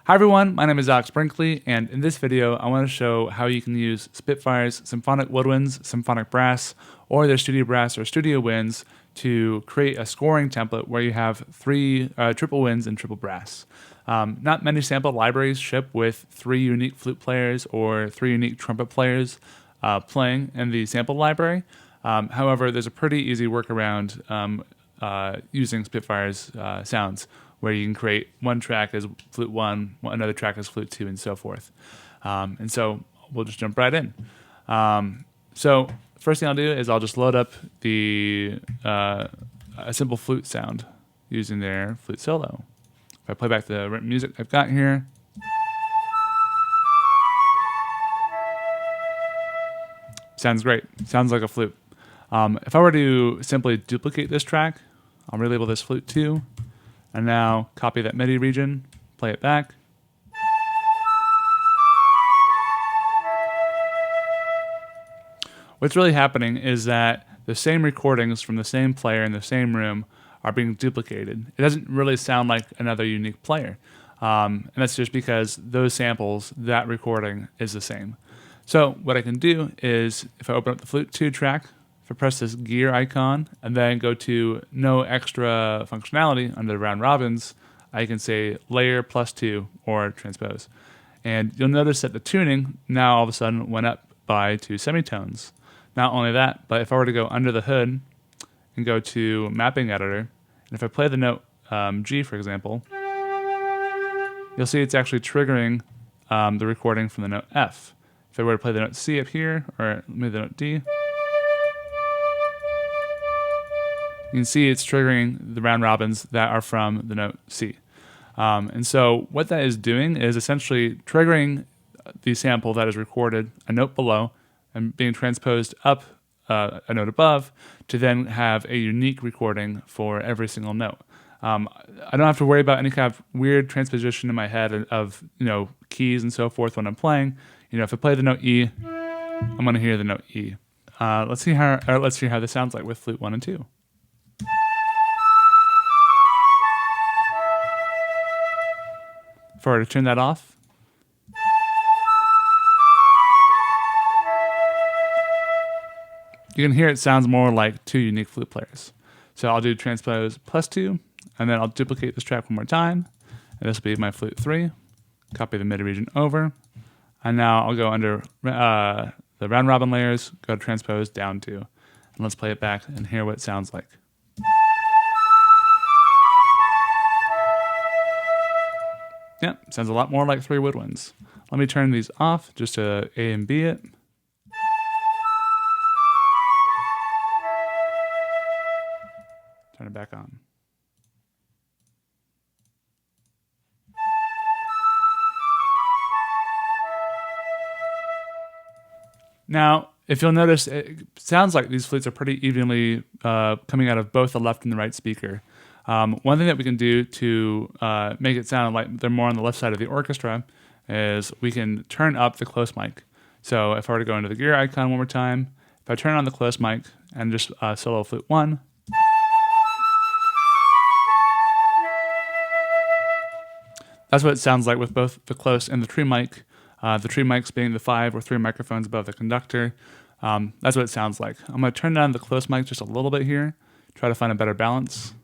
Hi everyone, my name is Alex Brinkley, and in this video I want to show how you can use Spitfire's symphonic woodwinds, symphonic brass, or their studio brass or studio winds to create a scoring template where you have three triple winds and triple brass. Not many sample libraries ship with 3 unique flute players or 3 unique trumpet players playing in the sample library. However, there's a pretty easy workaround using Spitfire's sounds, where you can create one track as flute 1, another track as flute 2, and so forth. And so we'll just jump right in. So first thing I'll do is I'll just load up a simple flute sound using their flute solo. If I play back the written music I've got here, sounds great. Sounds like a flute. If I were to simply duplicate this track, I'll relabel this flute 2, and now copy that MIDI region, play it back. What's really happening is that the same recordings from the same player in the same room are being duplicated. It doesn't really sound like another unique player. And that's just because those samples, that recording is the same. So what I can do is, if I open up the flute 2 track, if I press this gear icon and then go to no extra functionality under the round robins, I can say layer +2 or transpose. And you'll notice that the tuning now all of a sudden went up by 2 semitones. Not only that, but if I were to go under the hood and go to mapping editor, and if I play the note G, for example, you'll see it's actually triggering the recording from the note F. If I were to play the note C up here, or maybe the note D, you can see it's triggering the round robins that are from the note C. And so what that is doing is essentially triggering the sample that is recorded a note below and being transposed up a note above to then have a unique recording for every single note. I don't have to worry about any kind of weird transposition in my head of keys and so forth when I'm playing. If I play the note E, I'm going to hear the note E. Let's hear how this sounds like with flute 1 and 2. If I were to turn that off, you can hear it sounds more like 2 unique flute players. So I'll do transpose +2, and then I'll duplicate this track one more time, and this will be my flute 3. Copy the MIDI region over, and now I'll go under the round robin layers, go to transpose down 2, and let's play it back and hear what it sounds like. Yeah, sounds a lot more like 3 woodwinds. Let me turn these off just to A and B it. Turn it back on. Now, if you'll notice, it sounds like these flutes are pretty evenly coming out of both the left and the right speaker. One thing that we can do to make it sound like they're more on the left side of the orchestra is we can turn up the close mic. So if I were to go into the gear icon one more time, if I turn on the close mic and just solo flute 1, that's what it sounds like with both the close and the tree mic. The tree mics being the 5 or 3 microphones above the conductor. That's what it sounds like. I'm going to turn down the close mic just a little bit here, try to find a better balance.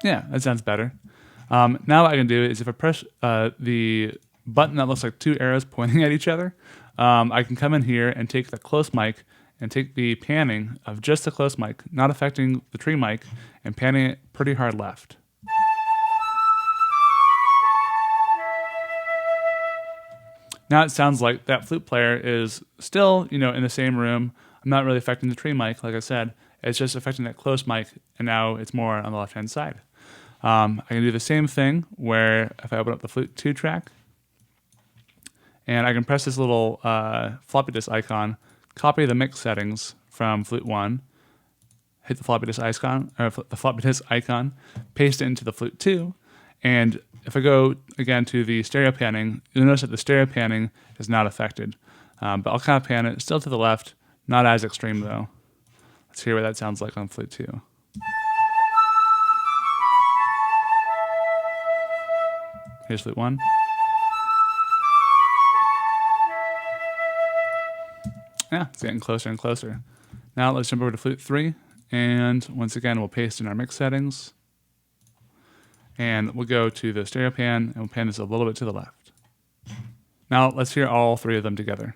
Yeah, that sounds better. Now what I can do is if I press the button that looks like 2 arrows pointing at each other, I can come in here and take the close mic and take the panning of just the close mic, not affecting the tree mic, and panning it pretty hard left. Now it sounds like that flute player is still, in the same room. I'm not really affecting the tree mic, like I said. It's just affecting that close mic, and now it's more on the left-hand side. I can do the same thing where if I open up the flute 2 track, and I can press this little floppy disk icon, copy the mix settings from flute 1, hit the floppy disk icon, paste it into the flute 2, and if I go again to the stereo panning, you'll notice that the stereo panning is not affected. But I'll kind of pan it still to the left, not as extreme though. Let's hear what that sounds like on flute 2. Here's flute 1. Yeah, it's getting closer and closer. Now let's jump over to flute 3, and once again we'll paste in our mix settings, and we'll go to the stereo pan, and we'll pan this a little bit to the left. Now let's hear all 3 of them together.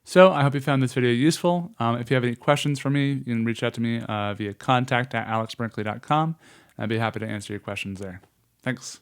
So I hope you found this video useful. If you have any questions for me, you can reach out to me via contact@alexbrinkley.com. I'd be happy to answer your questions there. Thanks.